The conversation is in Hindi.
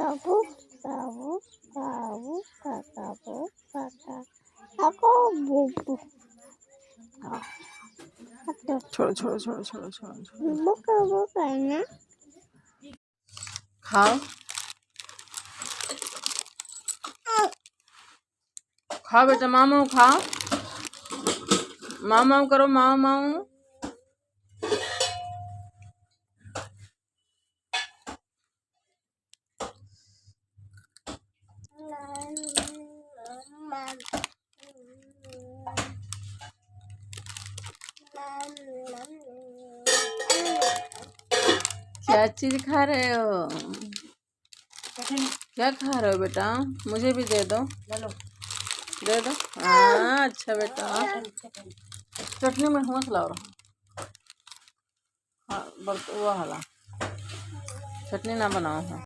काबू काबू काबू काबू काका काको बुबू छोड़ो छोड़ो छोड़ो छोड़ो छोड़ो बुका बुका ना खाओ खाओ बेटा मामू खाओ माऊ माऊ करो माऊ माऊ क्या चीज खा रहे हो क्या खा रहे हो बेटा मुझे भी दे दो दे दो हाँ अच्छा बेटा चटनी में होश लाओ हाँ वो हला चटनी ना बनाओ हाँ